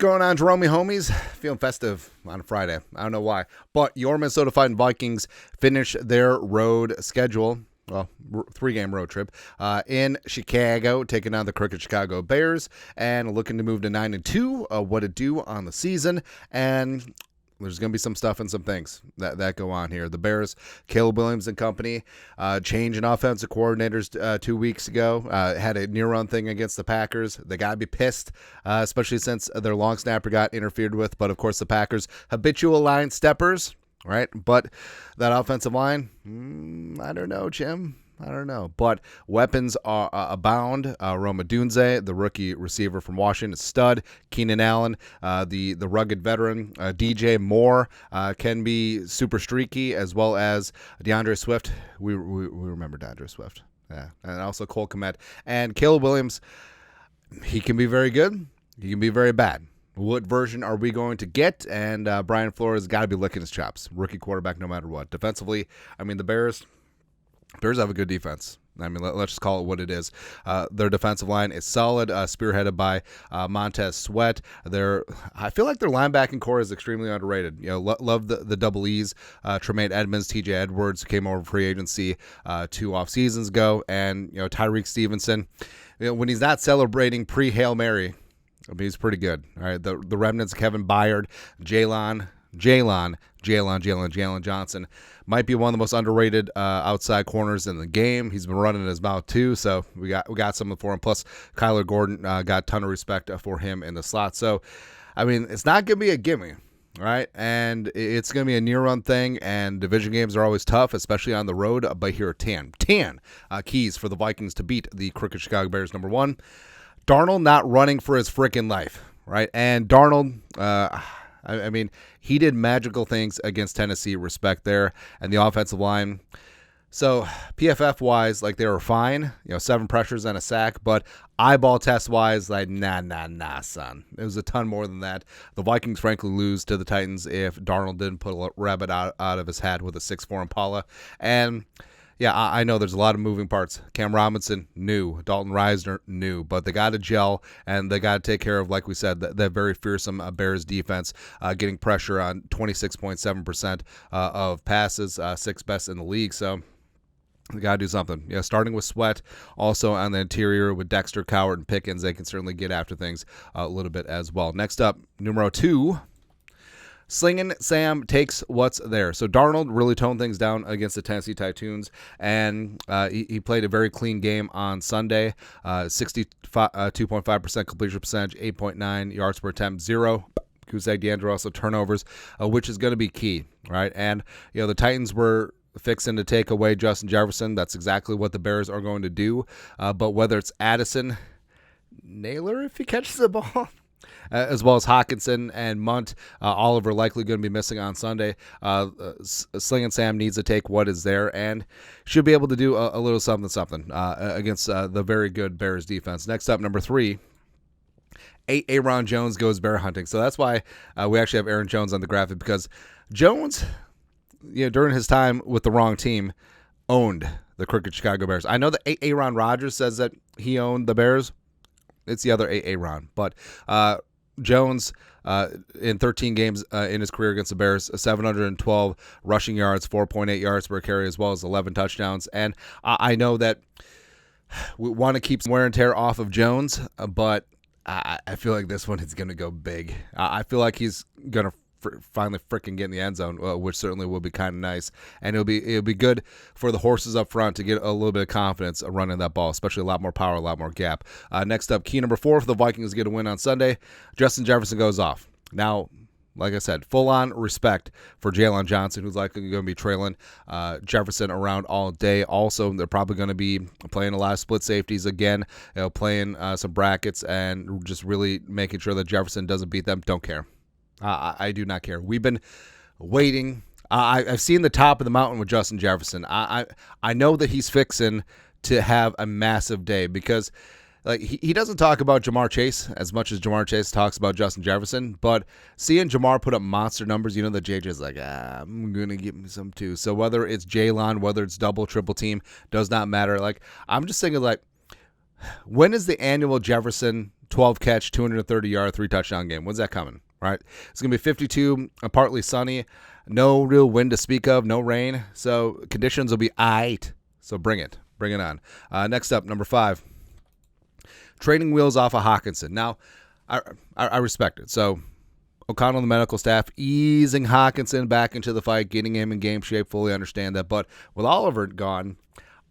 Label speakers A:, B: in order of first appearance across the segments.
A: going on, Jerome homies? Feeling festive on a Friday. I don't know why. But your Minnesota Vikings finish their road schedule. Well, 3-game road trip in Chicago, taking on the crooked Chicago Bears and looking to move to 9-2. What to do on the season. And there's going to be some stuff and some things that go on here. The Bears, Caleb Williams and company, changing offensive coordinators 2 weeks ago. Had a near-run thing against the Packers. They got to be pissed, especially since their long snapper got interfered with. But, of course, the Packers, habitual line steppers, right? But that offensive line, I don't know, Jim. I don't know. But weapons are abound. Rome Odunze, the rookie receiver from Washington, stud. Keenan Allen, the rugged veteran. DJ Moore can be super streaky, as well as DeAndre Swift. We remember DeAndre Swift. Yeah. And also Cole Kmet. And Caleb Williams, he can be very good. He can be very bad. What version are we going to get? And Brian Flores got to be licking his chops. Rookie quarterback no matter what. Defensively, I mean, the Bears have a good defense. I mean, let's just call it what it is. Their defensive line is solid, spearheaded by Montez Sweat. I feel like their linebacking core is extremely underrated. You know, love the double E's. Tremaine Edmonds, T.J. Edwards, who came over free agency 2 off seasons ago, and Tyreek Stevenson. When he's not celebrating pre-Hail Mary, I mean, he's pretty good. All right, the remnants, Kevin Byard, Jalen Johnson might be one of the most underrated outside corners in the game. He's been running his mouth too, so we got something for him. Plus, Kyler Gordon got a ton of respect for him in the slot. So, I mean, it's not going to be a gimme, right? And it's going to be a near-run thing, and division games are always tough, especially on the road. But here are 10 keys for the Vikings to beat the crooked Chicago Bears. Number 1, Darnold not running for his freaking life, right? And Darnold, I mean, he did magical things against Tennessee, respect there, and the offensive line. So PFF-wise, like, they were fine, 7 pressures and a sack, but eyeball test-wise, like, nah, son. It was a ton more than that. The Vikings, frankly, lose to the Titans if Darnold didn't put a rabbit out of his hat with a 6'4" Impala. And yeah, I know there's a lot of moving parts. Cam Robinson, new. Dalton Risner, new. But they got to gel, and they got to take care of, like we said, that very fearsome Bears defense, getting pressure on 26.7% of passes, 6th best in the league. So they got to do something. Starting with Sweat, also on the interior with Dexter, Coward, and Pickens, they can certainly get after things a little bit as well. Next up, numero 2. Slinging Sam takes what's there. So Darnold really toned things down against the Tennessee Titans, and he played a very clean game on Sunday. 62.5% completion percentage, 8.9 yards per attempt, 0. Kusag DeAndre also turnovers, which is going to be key, right? And the Titans were fixing to take away Justin Jefferson. That's exactly what the Bears are going to do. But whether it's Addison, Naylor if he catches the ball, as well as Hawkinson and Munt, Oliver likely going to be missing on Sunday. Slinging Sam needs to take what is there and should be able to do a little something against the very good Bears defense. Next up, number 3. Aaron Jones goes bear hunting. So that's why we actually have Aaron Jones on the graphic, because Jones, during his time with the wrong team, owned the crooked Chicago Bears. I know that Aaron Rodgers says that he owned the Bears. It's the other Aaron. But Jones, in 13 games in his career against the Bears, 712 rushing yards, 4.8 yards per carry, as well as 11 touchdowns. And I know that we want to keep some wear and tear off of Jones, but I feel like this one is going to go big. I feel like he's going to finally freaking get in the end zone, which certainly will be kind of nice, and it'll be good for the horses up front to get a little bit of confidence running that ball, especially a lot more power, a lot more gap. Next up, key number 4 for the Vikings get a win on Sunday. Justin Jefferson goes off. Now, like I said, full-on respect for Jalen Johnson, who's likely going to be trailing Jefferson around all day. Also, they're probably going to be playing a lot of split safeties again, playing some brackets, and just really making sure that Jefferson doesn't beat them. Don't care. I do not care. We've been waiting. I've seen the top of the mountain with Justin Jefferson. I know that he's fixing to have a massive day, because like he doesn't talk about Jamar Chase as much as Jamar Chase talks about Justin Jefferson. But seeing Jamar put up monster numbers, that JJ's like, I'm going to give me some too. So whether it's Jalen, whether it's double, triple team, does not matter. Like, I'm just thinking, like, When is the annual Jefferson 12 catch, 230 yard, 3 touchdown game? When's that coming? Right? It's going to be 52, partly sunny, no real wind to speak of, no rain. So conditions will be aight. So bring it on. Next up, number 5, trading wheels off of Hockenson. Now, I respect it. So O'Connell and the medical staff easing Hockenson back into the fight, getting him in game shape, fully understand that. But with Oliver gone,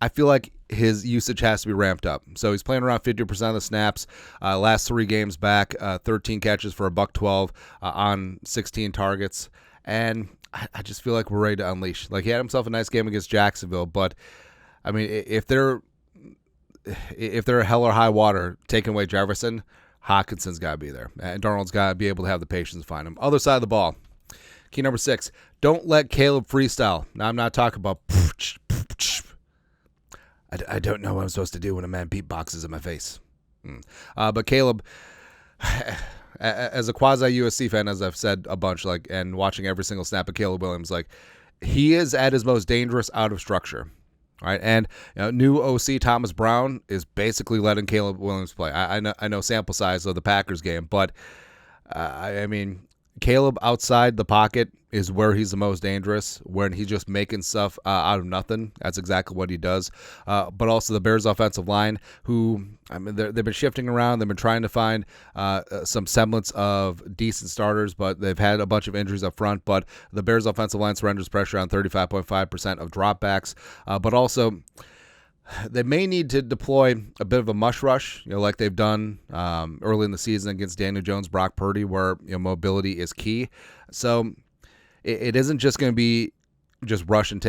A: I feel like his usage has to be ramped up. So he's playing around 50% of the snaps. Last 3 games back, 13 catches for $112 on 16 targets. And I just feel like we're ready to unleash. Like, he had himself a nice game against Jacksonville, but I mean, if they're hell or high water taking away Jefferson, Hawkinson's got to be there. And Darnold's got to be able to have the patience to find him. Other side of the ball. Key number 6, don't let Caleb freestyle. Now, I'm not talking about I don't know what I'm supposed to do when a man beatboxes in my face. But Caleb, as a quasi-USC fan, as I've said a bunch, like, and watching every single snap of Caleb Williams, like, he is at his most dangerous out of structure. Right, and new OC Thomas Brown is basically letting Caleb Williams play. I know sample size of the Packers game, but I mean, Caleb outside the pocket is where he's the most dangerous, when he's just making stuff out of nothing. That's exactly what he does. But also the Bears offensive line, who, I mean, they've been shifting around. They've been trying to find some semblance of decent starters, but they've had a bunch of injuries up front. But the Bears offensive line surrenders pressure on 35.5% of dropbacks. But also, they may need to deploy a bit of a mush rush, like they've done early in the season against Daniel Jones, Brock Purdy, where mobility is key. So it isn't just going to be just rush and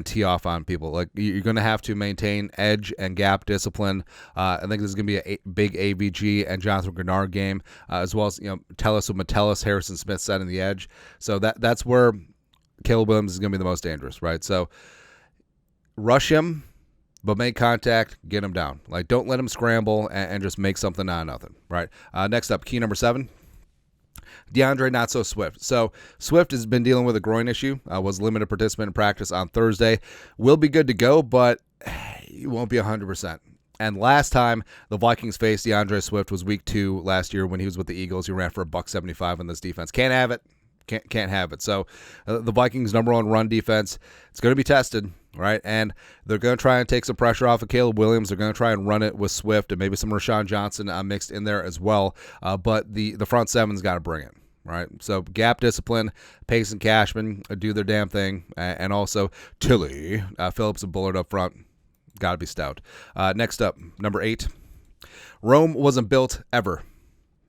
A: tee off on people. Like, you're going to have to maintain edge and gap discipline. I think this is going to be a big AVG and Jonathan Grenard game, as well as Tellus with Metellus, Harrison Smith setting the edge. So that's where Caleb Williams is going to be the most dangerous, right? So rush him, but make contact, get him down. Like, don't let him scramble and just make something out of nothing, right? Next up, key number 7, DeAndre Not So Swift. So Swift has been dealing with a groin issue, was limited participant in practice on Thursday. Will be good to go, but he won't be 100%. And last time the Vikings faced DeAndre Swift was week 2 last year when he was with the Eagles. He ran for $175 on this defense. Can't have it. Can't have it. So the Vikings' number 1 run defense, it's going to be tested, right? And they're going to try and take some pressure off of Caleb Williams. They're going to try and run it with Swift and maybe some Rashawn Johnson mixed in there as well. But the front seven's got to bring it, right? So gap discipline, Pace and Cashman do their damn thing. And also Tilly, Phillips and Bullard up front. Got to be stout. Next up, number 8. Rome wasn't built ever.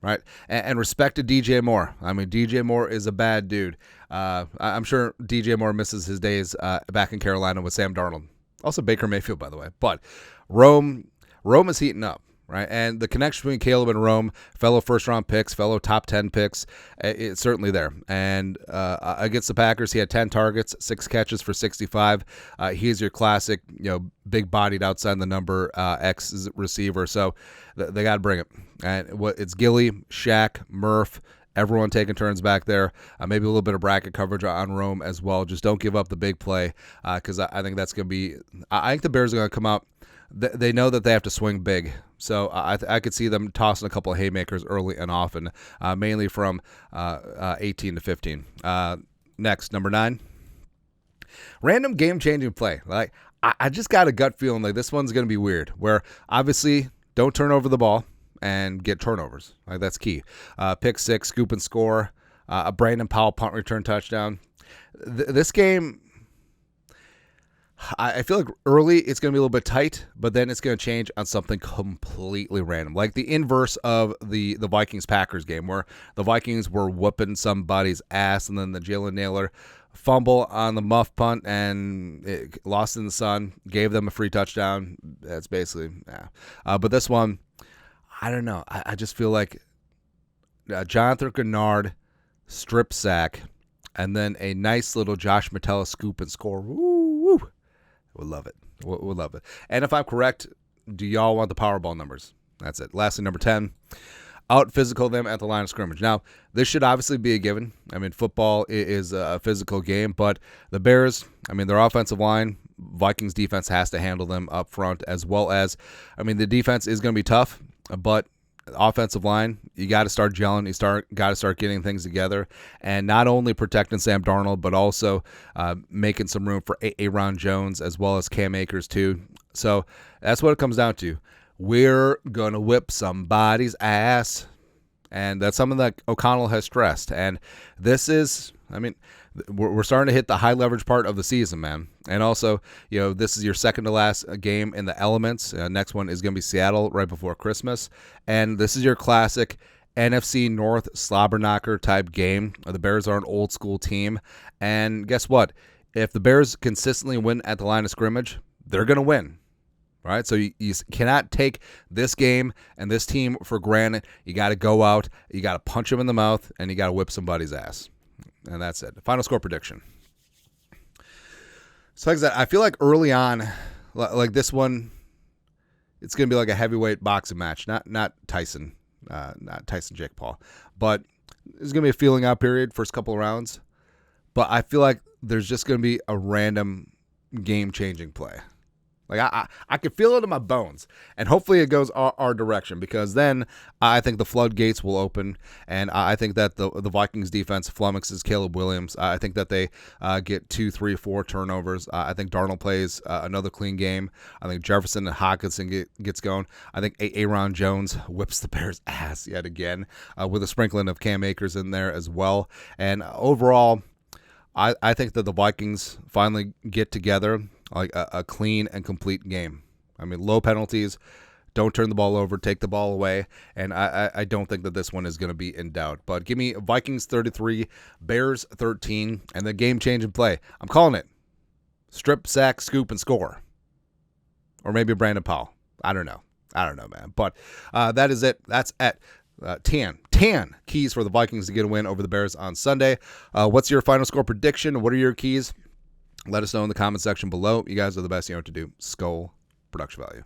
A: Right, and respect to DJ Moore. I mean, DJ Moore is a bad dude. I'm sure DJ Moore misses his days back in Carolina with Sam Darnold. Also Baker Mayfield, by the way. But Rome is heating up, right? And the connection between Caleb and Rome, fellow first-round picks, fellow top 10 picks, it's certainly there. And against the Packers, he had 10 targets, 6 catches for 65. He's your classic, big-bodied outside the number X receiver. So they got to bring it. And it's Gilly, Shaq, Murph, everyone taking turns back there. Maybe a little bit of bracket coverage on Rome as well. Just don't give up the big play, because I think that's going to be – I think the Bears are going to come out. They know that they have to swing big. So I could see them tossing a couple of haymakers early and often, mainly from 18 to 15. Next, number 9. Random game-changing play. Like, I just got a gut feeling like this one's going to be weird, where obviously don't turn over the ball and get turnovers. Like, that's key. Pick 6, scoop and score, a Brandon Powell punt return touchdown. This game, I feel like early it's going to be a little bit tight, but then it's going to change on something completely random. Like the inverse of the Vikings-Packers game, where the Vikings were whooping somebody's ass, and then the Jalen Naylor fumble on the muff punt and it lost in the sun, gave them a free touchdown. That's basically, yeah. But this one, I don't know. I just feel like Jonathan Grenard strip sack and then a nice little Josh Metellus scoop and score. Woo! We'll love it. We'll love it. And if I'm correct, do y'all want the Powerball numbers? That's it. Lastly, number 10. out physical them at the line of scrimmage. Now, this should obviously be a given. I mean, football is a physical game, but the Bears, I mean, their offensive line, Vikings defense has to handle them up front, as well as, I mean, the defense is going to be tough, but offensive line, you got to start gelling. You got to start getting things together, and not only protecting Sam Darnold, but also making some room for Aaron Jones as well as Cam Akers too. So that's what it comes down to. We're gonna whip somebody's ass, and that's something that O'Connell has stressed. And this is, I mean, we're starting to hit the high leverage part of the season, man. And also, this is your second to last game in the elements. Next one is going to be Seattle right before Christmas. And this is your classic NFC North slobber knocker type game. The Bears are an old school team. And guess what? If the Bears consistently win at the line of scrimmage, they're going to win. Right? So you cannot take this game and this team for granted. You got to go out, you got to punch them in the mouth, and you got to whip somebody's ass. And that's it. Final score prediction. So like I said, I feel like early on, like this one, it's going to be like a heavyweight boxing match. Not Tyson Jake Paul. But there's going to be a feeling out period, first couple of rounds. But I feel like there's just going to be a random game-changing play. Like I can feel it in my bones, and hopefully it goes our direction, because then I think the floodgates will open, and I think that the Vikings defense flummoxes Caleb Williams. I think that they get 2, 3, 4 turnovers. I think Darnold plays another clean game. I think Jefferson and Hockenson gets going. I think Aaron Jones whips the Bears' ass yet again, with a sprinkling of Cam Akers in there as well. And overall, I think that the Vikings finally get together like a clean and complete game. I mean, low penalties, don't turn the ball over, take the ball away, and I don't think that this one is going to be in doubt. But give me Vikings 33, Bears 13, and the game-changing play. I'm calling it strip, sack, scoop, and score. Or maybe Brandon Powell. I don't know, man. But that is it. That's at 10 keys for the Vikings to get a win over the Bears on Sunday. What's your final score prediction? What are your keys? Let us know in the comment section below. You guys are the best. You know what to do. Skull production value.